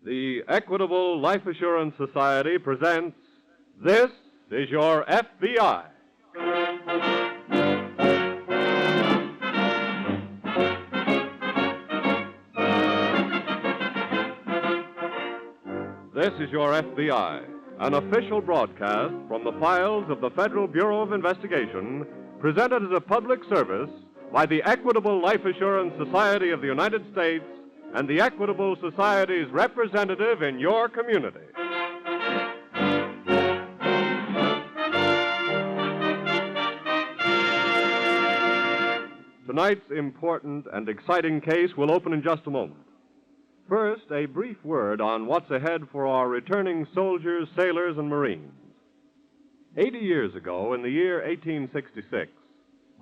The Equitable Life Assurance Society presents This is Your FBI. This is Your FBI, an official broadcast from the files of the Federal Bureau of Investigation, presented as a public service by the Equitable Life Assurance Society of the United States and the Equitable Society's representative in your community. Tonight's important and exciting case will open in just a moment. First, a brief word on what's ahead for our returning soldiers, sailors, and Marines. 80 years ago, in the year 1866,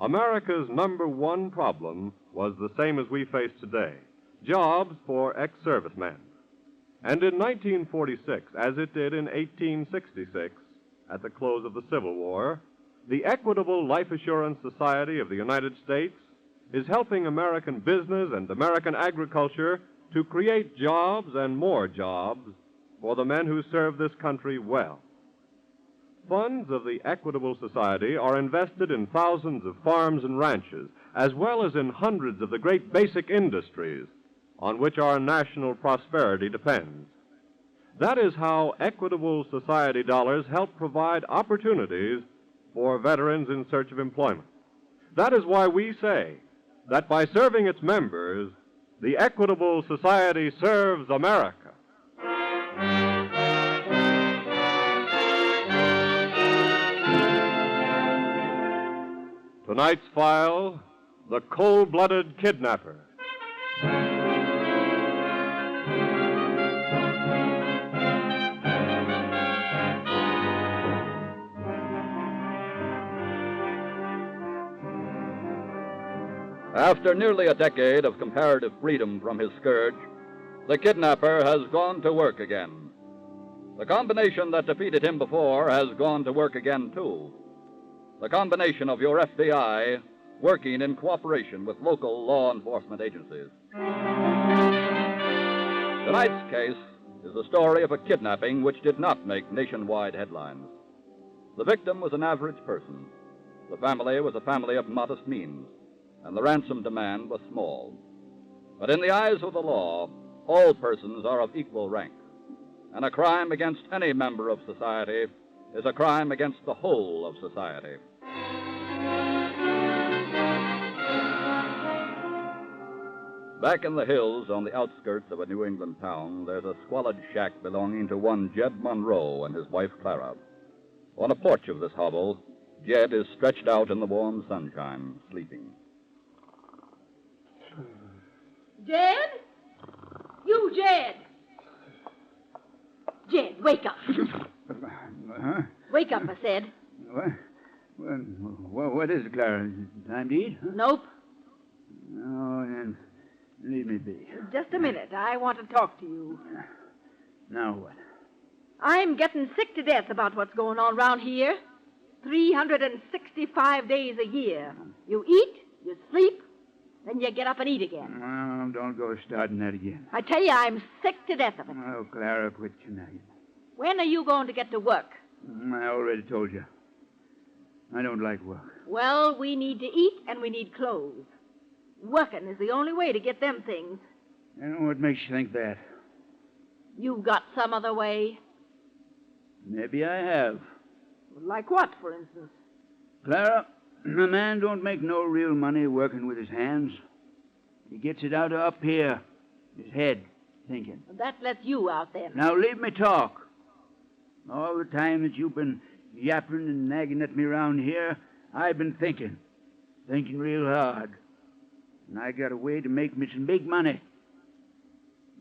America's number one problem was the same as we face today: jobs for ex-servicemen. And in 1946, as it did in 1866, at the close of the Civil War, the Equitable Life Assurance Society of the United States is helping American business and American agriculture to create jobs and more jobs for the men who serve this country well. Funds of the Equitable Society are invested in thousands of farms and ranches, as well as in hundreds of the great basic industries on which our national prosperity depends. That is how Equitable Society dollars help provide opportunities for veterans in search of employment. That is why we say that by serving its members, the Equitable Society serves America. Tonight's file, The Cold-Blooded Kidnapper. After nearly a decade of comparative freedom from his scourge, the kidnapper has gone to work again. The combination that defeated him before has gone to work again, too. The combination of your FBI working in cooperation with local law enforcement agencies. Tonight's case is the story of a kidnapping which did not make nationwide headlines. The victim was an average person. The family was a family of modest means, and the ransom demand was small. But in the eyes of the law, all persons are of equal rank, and a crime against any member of society is a crime against the whole of society. Back in the hills on the outskirts of a New England town, there's a squalid shack belonging to one Jed Monroe and his wife Clara. On a porch of this hovel, Jed is stretched out in the warm sunshine, sleeping. Jed? You, Jed! Jed, wake up. Huh? Wake up, I said. What is it, Clara? Time to eat? Huh? Nope. Oh, then leave me be. Just a minute. I want to talk to you. Now what? I'm getting sick to death about what's going on around here. 365 days a year. You eat, you sleep, then you get up and eat again. Well, don't go starting that again. I tell you, I'm sick to death of it. Oh, Clara, quit conniving. When are you going to get to work? I already told you. I don't like work. Well, we need to eat and we need clothes. Working is the only way to get them things. And what makes you think that? You've got some other way. Maybe I have. Like what, for instance? Clara, a man don't make no real money working with his hands. He gets it out of up here, his head, thinking. That lets you out then. Now leave me talk. All the time that you've been yapping and nagging at me around here, I've been thinking real hard. And I got a way to make me some big money.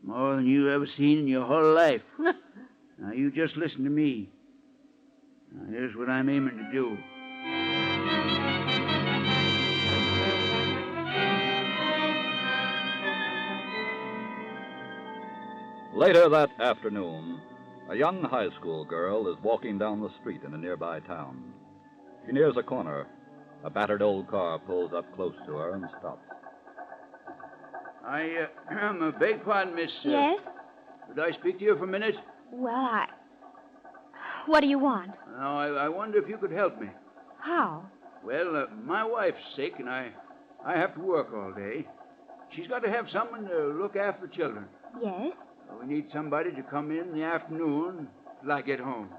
More than you ever seen in your whole life. Now you just listen to me. Now here's what I'm aiming to do. Later that afternoon, a young high school girl is walking down the street in a nearby town. She nears a corner. A battered old car pulls up close to her and stops. I beg pardon, miss. Yes? Could I speak to you for a minute? Well, What do you want? Now, I wonder if you could help me. How? Well, my wife's sick, and I have to work all day. She's got to have someone to look after the children. Yes? We need somebody to come in the afternoon till I get home.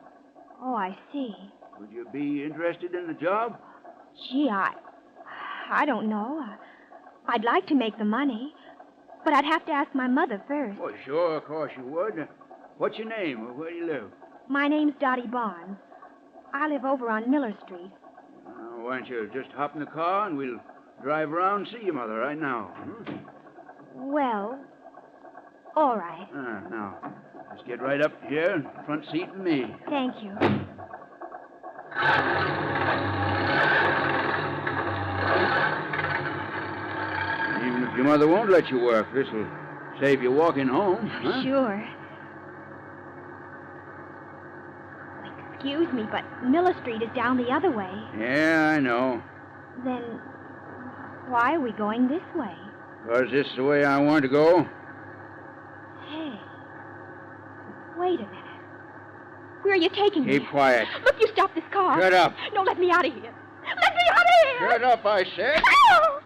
Oh, I see. Would you be interested in the job? Gee, I don't know. I'd like to make the money, but I'd have to ask my mother first. Oh, sure, of course you would. What's your name, or where do you live? My name's Dottie Barnes. I live over on Miller Street. Why don't you just hop in the car and we'll drive around and see your mother right now. Well, all right. Now, just get right up here in the front seat with me. Thank you. Even if your mother won't let you work, this'll save you walking home. Huh? Sure. Excuse me, but Miller Street is down the other way. Yeah, I know. Then why are we going this way? 'Cause this is the way I want to go. Hey, wait a minute. Where are you taking me? Keep quiet. Look, you stop this car. Shut up. No, let me out of here. Let me out of here! Shut up, I said. Ow!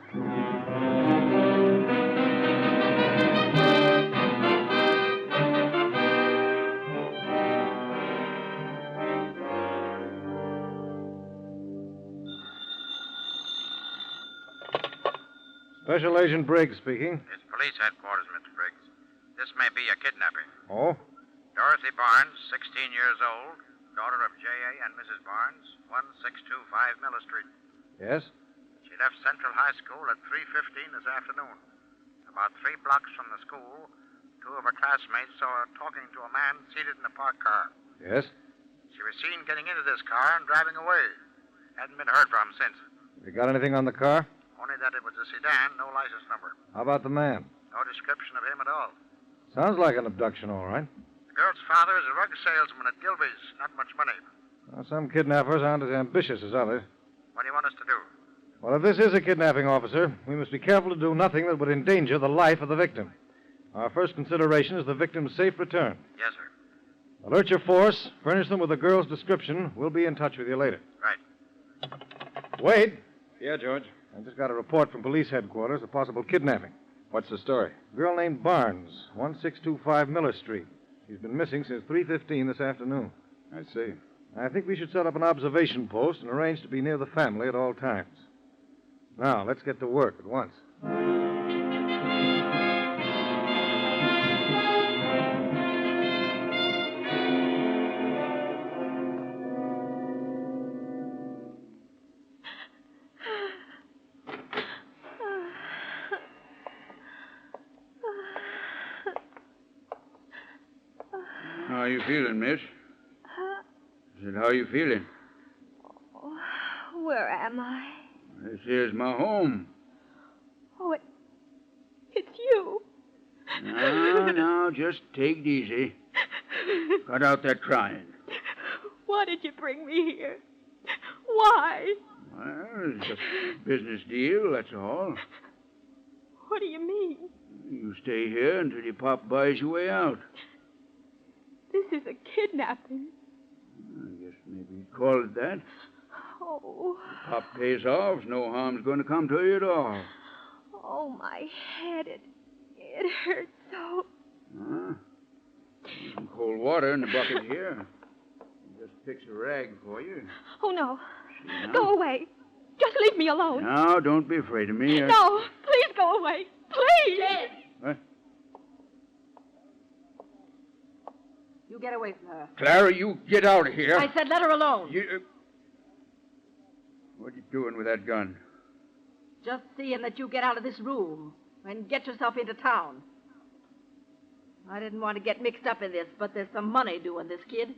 Special Agent Briggs speaking. It's police headquarters, Mr. Briggs. This may be a kidnapping. Oh? Dorothy Barnes, 16 years old, daughter of J.A. and Mrs. Barnes, 1625 Miller Street. Yes? She left Central High School at 3:15 this afternoon. About 3 blocks from the school, 2 of her classmates saw her talking to a man seated in a parked car. Yes? She was seen getting into this car and driving away. Hadn't been heard from since. You got anything on the car? Only that it was a sedan, no license number. How about the man? No description of him at all. Sounds like an abduction, all right. The girl's father is a rug salesman at Gilby's. Not much money. Well, some kidnappers aren't as ambitious as others. What do you want us to do? Well, if this is a kidnapping, officer, we must be careful to do nothing that would endanger the life of the victim. Our first consideration is the victim's safe return. Yes, sir. Alert your force. Furnish them with the girl's description. We'll be in touch with you later. Right. Wade, Yeah, George. I just got a report from police headquarters of possible kidnapping. What's the story? A girl named Barnes, 1625 Miller Street. She's been missing since 3:15 this afternoon. I see. I think we should set up an observation post and arrange to be near the family at all times. Now, let's get to work at once. How are you feeling, miss? I said, how are you feeling? Where am I? This is my home. Oh, it's you. Now, just take it easy. Cut out that crying. Why did you bring me here? Why? Well, it's a business deal, that's all. What do you mean? You stay here until your pop buys your way out. This is a kidnapping. I guess maybe you'd call it that. Oh. Pop pays off, no harm's going to come to you at all. Oh, my head. It hurts so. Huh? There's some cold water in the bucket here. Just fix a rag for you. Oh, no. See now? Go away. Just leave me alone. Now, don't be afraid of me. No, please go away. Please. What? You get away from her. Clara, you get out of here. I said let her alone. What are you doing with that gun? Just seeing that you get out of this room and get yourself into town. I didn't want to get mixed up in this, but there's some money due on this kid.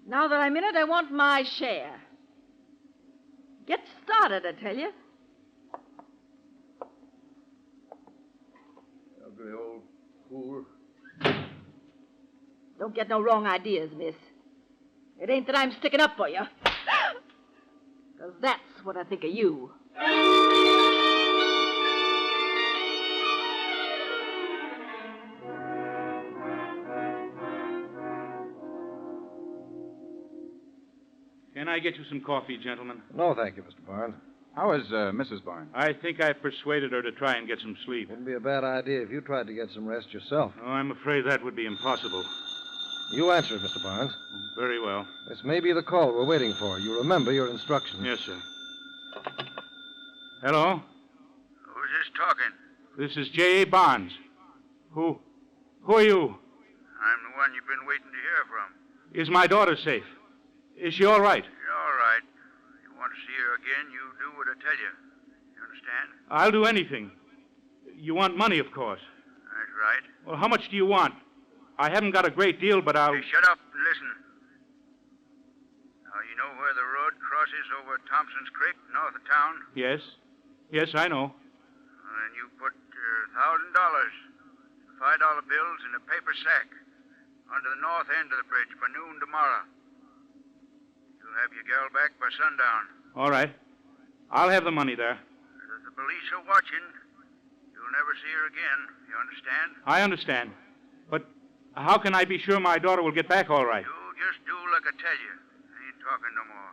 Now that I'm in it, I want my share. Get started, I tell you. Ugly old fool. Don't get no wrong ideas, miss. It ain't that I'm sticking up for you. 'Cause that's what I think of you. Can I get you some coffee, gentlemen? No, thank you, Mr. Barnes. How is Mrs. Barnes? I think I persuaded her to try and get some sleep. Wouldn't be a bad idea if you tried to get some rest yourself. Oh, I'm afraid that would be impossible. You answer it, Mr. Barnes. Very well. This may be the call we're waiting for. You remember your instructions. Yes, sir. Hello? Who's this talking? This is J.A. Barnes. Who are you? I'm the one you've been waiting to hear from. Is my daughter safe? Is she all right? You're all right. You want to see her again, you do what I tell you. You understand? I'll do anything. You want money, of course. That's right. Well, how much do you want? I haven't got a great deal, but I'll... Hey, shut up and listen. Now, you know where the road crosses over Thompson's Creek, north of town? Yes. Yes, I know. Well, then you put $1,000, $5 bills in a paper sack under the north end of the bridge by noon tomorrow. You'll have your gal back by sundown. All right. I'll have the money there. If the police are watching, you'll never see her again. You understand? I understand. But how can I be sure my daughter will get back all right? You just do like I tell you. I ain't talking no more.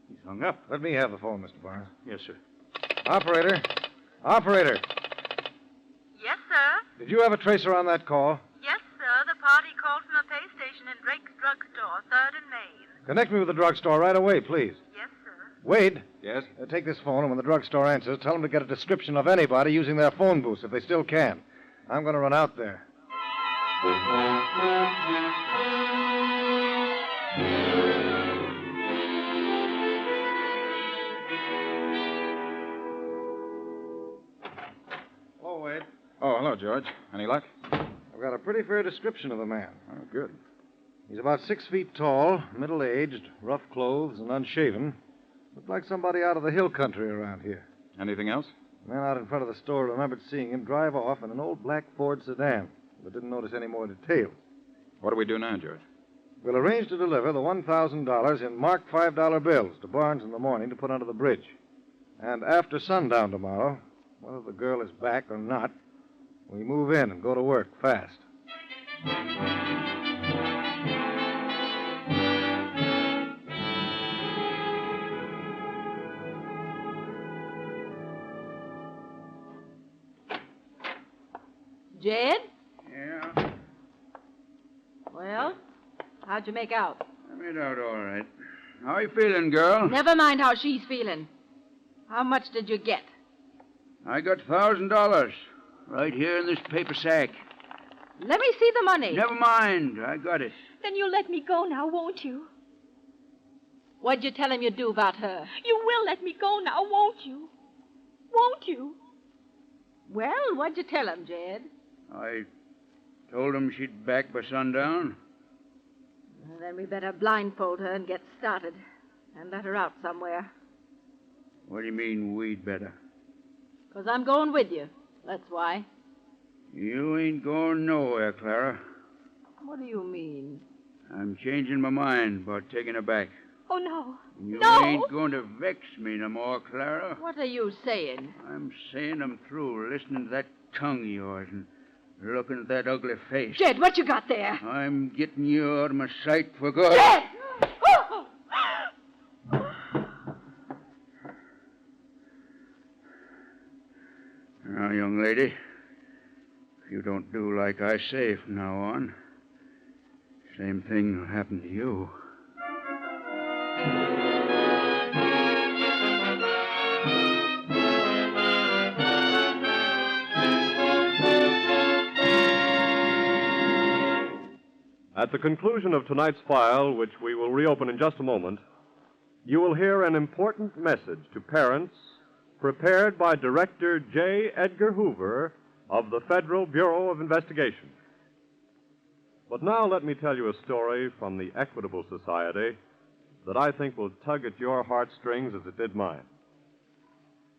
He's hung up. Let me have the phone, Mr. Barnes. Yes, sir. Operator. Operator. Yes, sir. Did you have a tracer on that call? Yes, sir. The party called from a pay station in Drake's Drugstore, 3rd and Main. Connect me with the drugstore right away, please. Yes, sir. Wade. Yes? Take this phone, and when the drugstore answers, tell them to get a description of anybody using their phone booths, if they still can. I'm going to run out there. Hello, Wade. Oh, hello, George. Any luck? I've got a pretty fair description of the man. Oh, good. He's about 6 feet tall, middle-aged, rough clothes, and unshaven. Looked like somebody out of the hill country around here. Anything else? The man out in front of the store remembered seeing him drive off in an old black Ford sedan, but didn't notice any more details. What do we do now, George? We'll arrange to deliver the $1,000 in marked $5 bills to Barnes in the morning to put under the bridge. And after sundown tomorrow, whether the girl is back or not, we move in and go to work fast. Jed? Yeah, Well, how'd you make out? I made out all right. How are you feeling, girl? Never mind how she's feeling. How much did you get? I got $1,000 right here in this paper sack. Let me see the money. Never mind, I got it. Then you'll let me go now, won't you? What'd you tell him you'd do about her? You will let me go now, won't you? Won't you? Well, what'd you tell him, Jed? I told him she'd back by sundown. Well, then we better blindfold her and get started. And let her out somewhere. What do you mean, we'd better? 'Cause I'm going with you. That's why. You ain't going nowhere, Clara. What do you mean? I'm changing my mind about taking her back. Oh, no. You No! ain't going to vex me no more, Clara. What are you saying? I'm saying I'm through listening to that tongue of yours and looking at that ugly face. Jed, what you got there? I'm getting you out of my sight for good. Jed! Now, young lady, if you don't do like I say from now on, same thing will happen to you. At the conclusion of tonight's file, which we will reopen in just a moment, you will hear an important message to parents prepared by Director J. Edgar Hoover of the Federal Bureau of Investigation. But now let me tell you a story from the Equitable Society that I think will tug at your heartstrings as it did mine.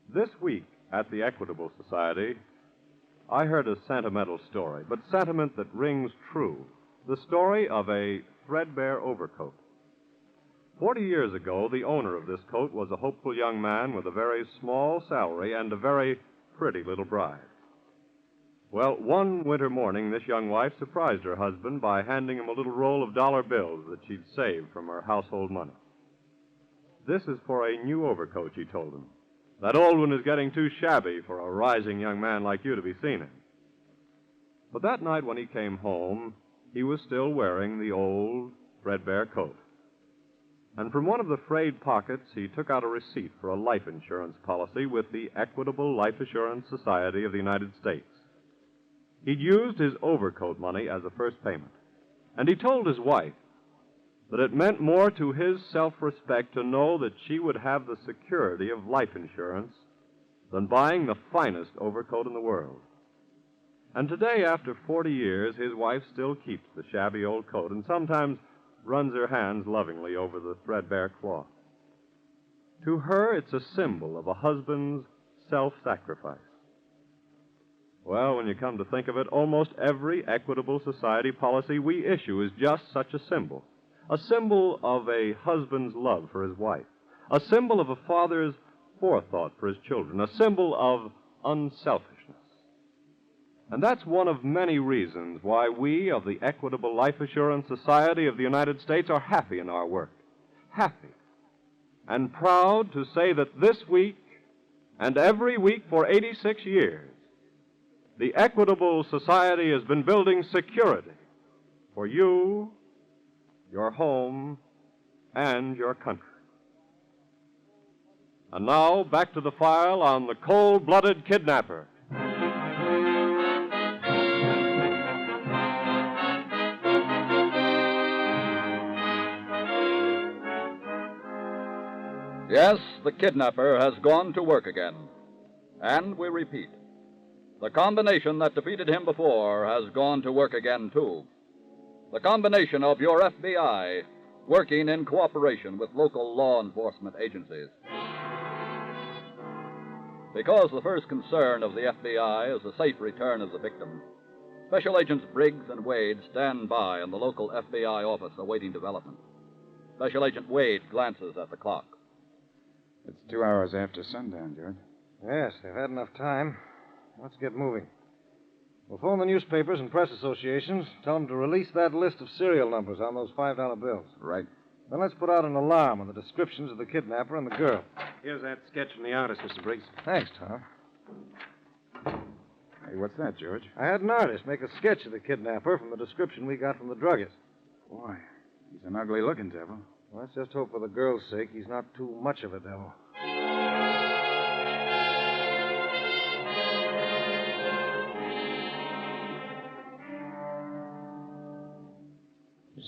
This week at the Equitable Society, I heard a sentimental story, but sentiment that rings true. The story of a threadbare overcoat. 40 years ago, the owner of this coat was a hopeful young man with a very small salary and a very pretty little bride. Well, one winter morning, this young wife surprised her husband by handing him a little roll of dollar bills that she'd saved from her household money. This is for a new overcoat, she told him. That old one is getting too shabby for a rising young man like you to be seen in. But that night when he came home, he was still wearing the old, threadbare coat. And from one of the frayed pockets, he took out a receipt for a life insurance policy with the Equitable Life Assurance Society of the United States. He'd used his overcoat money as a first payment. And he told his wife that it meant more to his self-respect to know that she would have the security of life insurance than buying the finest overcoat in the world. And today, after 40 years, his wife still keeps the shabby old coat and sometimes runs her hands lovingly over the threadbare cloth. To her, it's a symbol of a husband's self-sacrifice. Well, when you come to think of it, almost every Equitable Society policy we issue is just such a symbol of a husband's love for his wife, a symbol of a father's forethought for his children, a symbol of unselfishness. And that's one of many reasons why we of the Equitable Life Assurance Society of the United States are happy in our work. Happy and proud to say that this week and every week for 86 years, the Equitable Society has been building security for you, your home, and your country. And now, back to the file on the cold-blooded kidnapper. Yes, the kidnapper has gone to work again. And we repeat, the combination that defeated him before has gone to work again, too. The combination of your FBI working in cooperation with local law enforcement agencies. Because the first concern of the FBI is the safe return of the victim, Special Agents Briggs and Wade stand by in the local FBI office awaiting development. Special Agent Wade glances at the clock. It's 2 hours after sundown, George. Yes, they've had enough time. Let's get moving. We'll phone the newspapers and press associations, tell them to release that list of serial numbers on those $5 bills. Right. Then let's put out an alarm on the descriptions of the kidnapper and the girl. Here's that sketch from the artist, Mr. Briggs. Thanks, Tom. Hey, what's that, George? I had an artist make a sketch of the kidnapper from the description we got from the druggist. Boy, he's an ugly-looking devil. Well, let's just hope for the girl's sake he's not too much of a devil.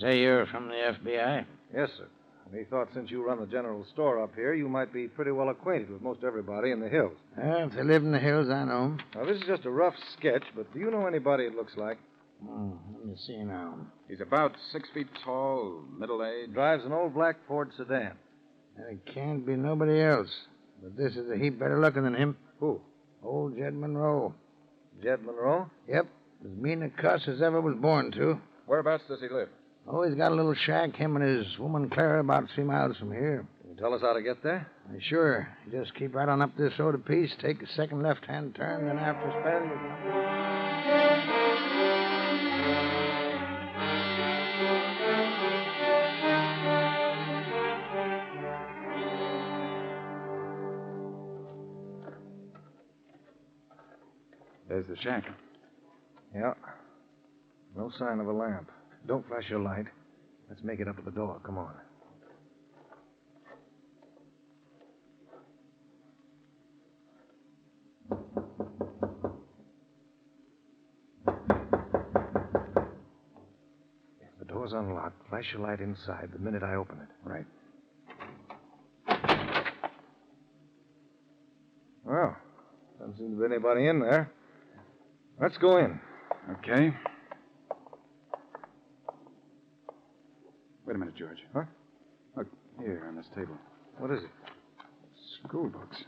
Say you're from the FBI? Yes, sir. We thought since you run the general store up here, you might be pretty well acquainted with most everybody in the hills. Well, if they live in the hills, I know 'em. Now, this is just a rough sketch, but do you know anybody it looks like? Let me see now. He's about 6 feet tall, middle-aged. Drives an old black Ford sedan. It can't be nobody else. But this is a heap better looking than him. Who? Old Jed Monroe. Jed Monroe? Yep. As mean a cuss as ever was born to. Whereabouts does he live? Oh, he's got a little shack, him and his woman Clara, about 3 miles from here. Can you tell us how to get there? Sure. You just keep right on up this road a piece, take a second left-hand turn, then after a spell, you There's the shack. Yeah. No sign of a lamp. Don't flash your light. Let's make it up to the door. Come on. The door's unlocked. Flash your light inside the minute I open it. Right. Well, doesn't seem to be anybody in there. Let's go in. Okay. Wait a minute, George. Huh? Look, here on this table. What is it? School books.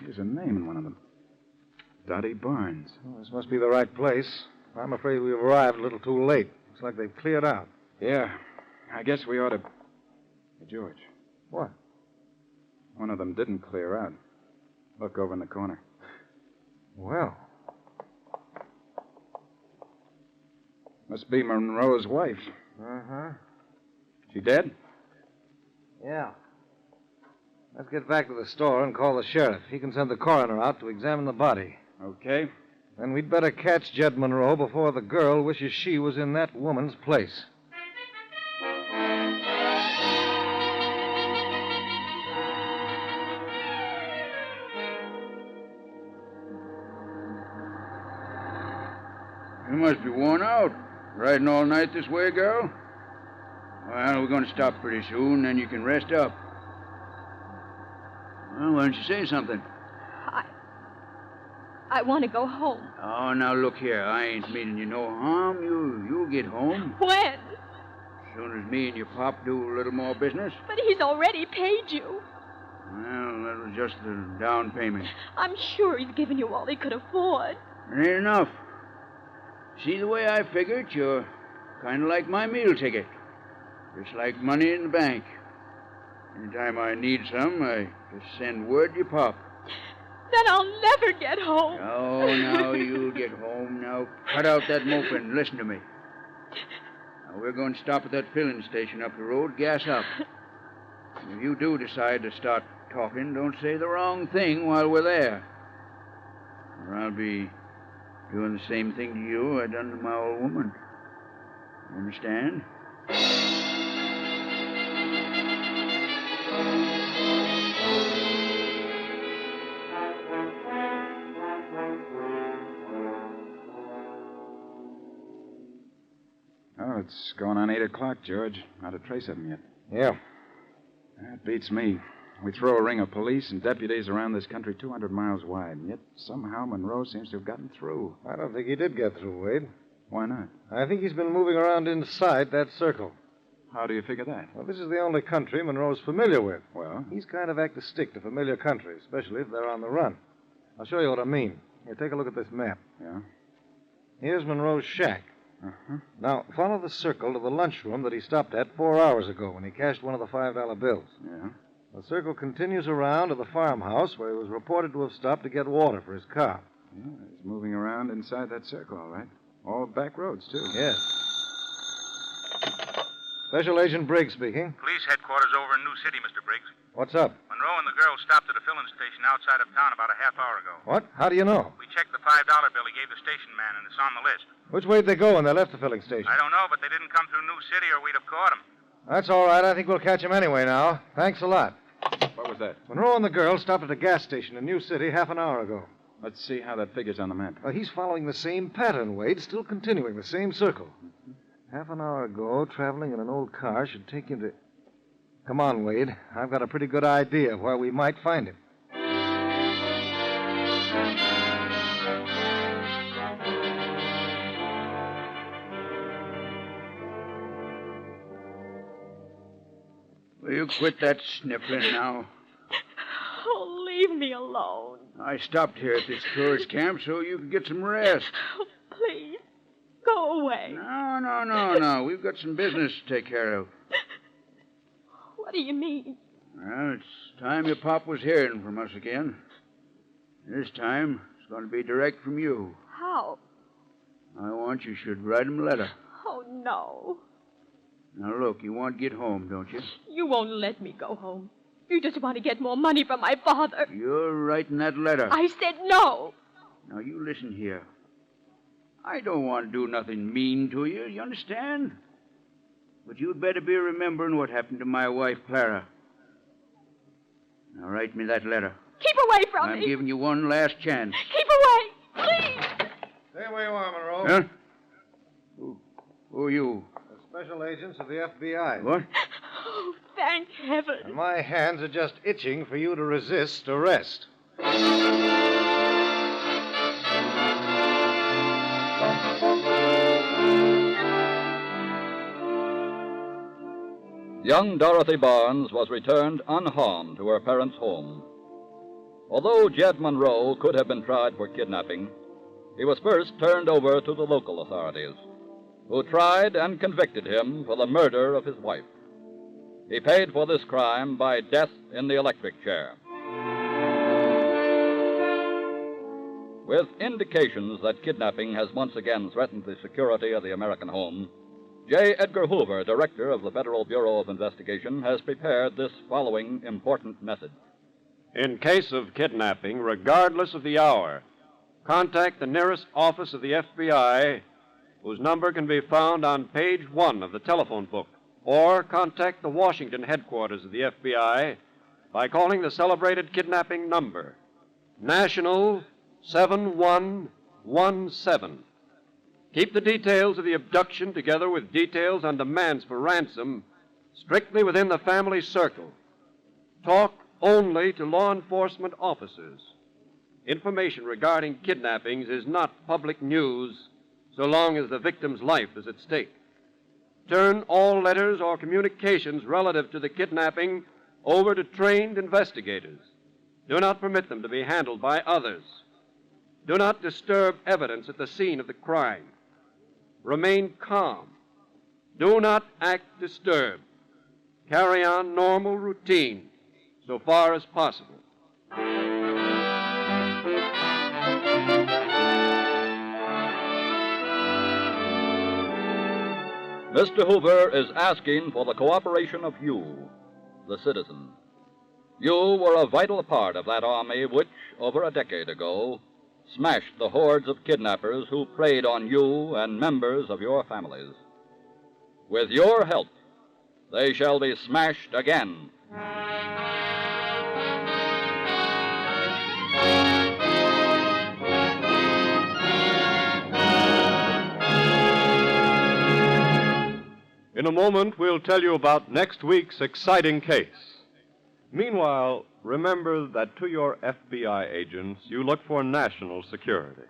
Here's a name in one of them. Dottie Barnes. Well, this must be the right place. I'm afraid we've arrived a little too late. Looks like they've cleared out. Yeah. I guess we ought to... Hey, George. What? One of them didn't clear out. Look over in the corner. Well, Must be Monroe's wife. Uh-huh. She dead? Yeah. Let's get back to the store and call the sheriff. He can send the coroner out to examine the body. Okay. Then we'd better catch Jed Monroe before the girl wishes she was in that woman's place. You must be worn out. Riding all night this way, girl? Well, we're going to stop pretty soon, then you can rest up. Well, why don't you say something? I want to go home. Oh, now look here. I ain't meaning you no harm. You'll get home. When? As soon as me and your pop do a little more business. But he's already paid you. Well, that was just the down payment. I'm sure he's given you all he could afford. It ain't enough. See, the way I figure it, you're kind of like my meal ticket. Just like money in the bank. Anytime I need some, I just send word to your pop. Then I'll never get home. Oh, now you'll get home. Now, cut out that moping and listen to me. Now, we're going to stop at that filling station up the road. Gas up. If you do decide to start talking, don't say the wrong thing while we're there. Or I'll be doing the same thing to you I done to my old woman. You understand? Oh, it's going on 8 o'clock, George. Not a trace of him yet. Yeah. That beats me. We throw a ring of police and deputies around this country 200 miles wide, and yet somehow Monroe seems to have gotten through. I don't think he did get through, Wade. Why not? I think he's been moving around inside that circle. How do you figure that? Well, this is the only country Monroe's familiar with. Well? He's kind of apt to stick to familiar country, especially if they're on the run. I'll show you what I mean. Here, take a look at this map. Yeah? Here's Monroe's shack. Uh-huh. Now, follow the circle to the lunchroom that he stopped at 4 hours ago when he cashed one of the $5 bills. Yeah? The circle continues around to the farmhouse where he was reported to have stopped to get water for his car. Yeah, he's moving around inside that circle, all right. All back roads, too. Yes. Special Agent Briggs speaking. Police headquarters over in New City, Mr. Briggs. What's up? Monroe and the girl stopped at a filling station outside of town about a half hour ago. What? How do you know? We checked the $5 bill he gave the station man, and it's on the list. Which way'd they go when they left the filling station? I don't know, but they didn't come through New City or we'd have caught them. That's all right. I think we'll catch him anyway now. Thanks a lot. What was that? Monroe and the girl stopped at a gas station in New City half an hour ago. Let's see how that figures on the map. He's following the same pattern, Wade, still continuing the same circle. Half an hour ago, traveling in an old car should take him to... Come on, Wade. I've got a pretty good idea of where we might find him. Will you quit that sniffling now? Oh, leave me alone. I stopped here at this tourist camp so you could get some rest. Oh, please, go away. No. We've got some business to take care of. What do you mean? Well, it's time your pop was hearing from us again. This time, it's going to be direct from you. How? I want you should write him a letter. Oh, no. Now, look, you want to get home, don't you? You won't let me go home. You just want to get more money from my father. You're writing that letter. I said no. Now, you listen here. I don't want to do nothing mean to you, you understand? But you'd better be remembering what happened to my wife, Clara. Now, write me that letter. Keep away from I'm me. giving you one last chance. Keep away, please. Stay where you are, Monroe. Huh? Who are you? The special agents of the FBI. What? Oh, thank heaven. And my hands are just itching for you to resist arrest. Young Dorothy Barnes was returned unharmed to her parents' home. Although Jed Monroe could have been tried for kidnapping, he was first turned over to the local authorities, who tried and convicted him for the murder of his wife. He paid for this crime by death in the electric chair. With indications that kidnapping has once again threatened the security of the American home, J. Edgar Hoover, director of the Federal Bureau of Investigation, has prepared this following important message. In case of kidnapping, regardless of the hour, contact the nearest office of the FBI, whose number can be found on page 1 of the telephone book, or contact the Washington headquarters of the FBI by calling the celebrated kidnapping number, National 7117. Keep the details of the abduction together with details on demands for ransom strictly within the family circle. Talk only to law enforcement officers. Information regarding kidnappings is not public news so long as the victim's life is at stake. Turn all letters or communications relative to the kidnapping over to trained investigators. Do not permit them to be handled by others. Do not disturb evidence at the scene of the crime. Remain calm. Do not act disturbed. Carry on normal routine so far as possible. Mr. Hoover is asking for the cooperation of you, the citizen. You were a vital part of that army which, over a decade ago, smashed the hordes of kidnappers who preyed on you and members of your families. With your help, they shall be smashed again. In a moment, we'll tell you about next week's exciting case. Meanwhile, remember that to your FBI agents, you look for national security.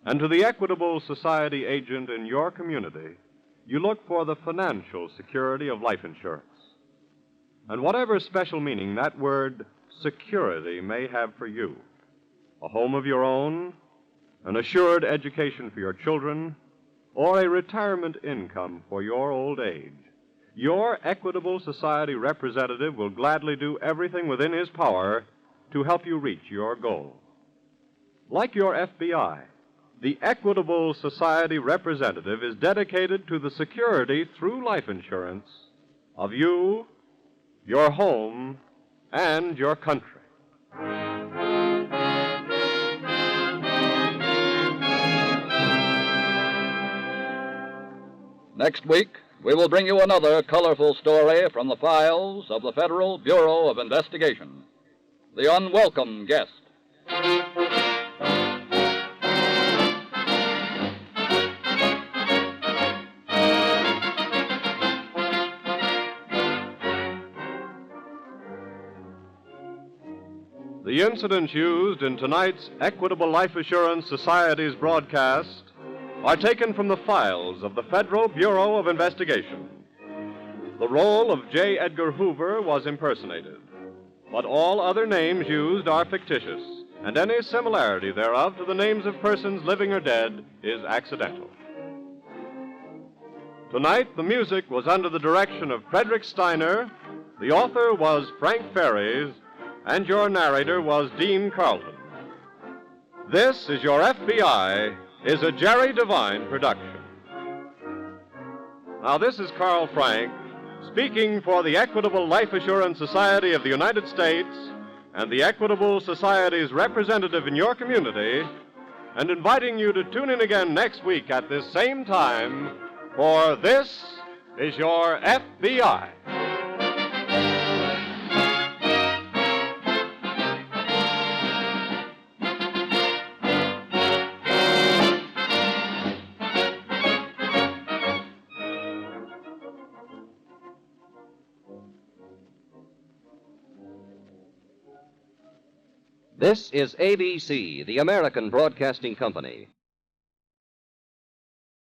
And to the Equitable Society agent in your community, you look for the financial security of life insurance. And whatever special meaning that word security may have for you, a home of your own, an assured education for your children, or a retirement income for your old age, your Equitable Society representative will gladly do everything within his power to help you reach your goal. Like your FBI, the Equitable Society representative is dedicated to the security through life insurance of you, your home, and your country. Next week, we will bring you another colorful story from the files of the Federal Bureau of Investigation. The Unwelcome Guest. The incidents used in tonight's Equitable Life Assurance Society's broadcast are taken from the files of the Federal Bureau of Investigation. The role of J. Edgar Hoover was impersonated, but all other names used are fictitious, and any similarity thereof to the names of persons living or dead is accidental. Tonight, the music was under the direction of Frederick Steiner, the author was Frank Ferries, and your narrator was Dean Carlton. This is Your FBI is a Jerry Devine production. Now, this is Carl Frank, speaking for the Equitable Life Assurance Society of the United States and the Equitable Society's representative in your community, and inviting you to tune in again next week at this same time for This is Your FBI. This is ABC, the American Broadcasting Company.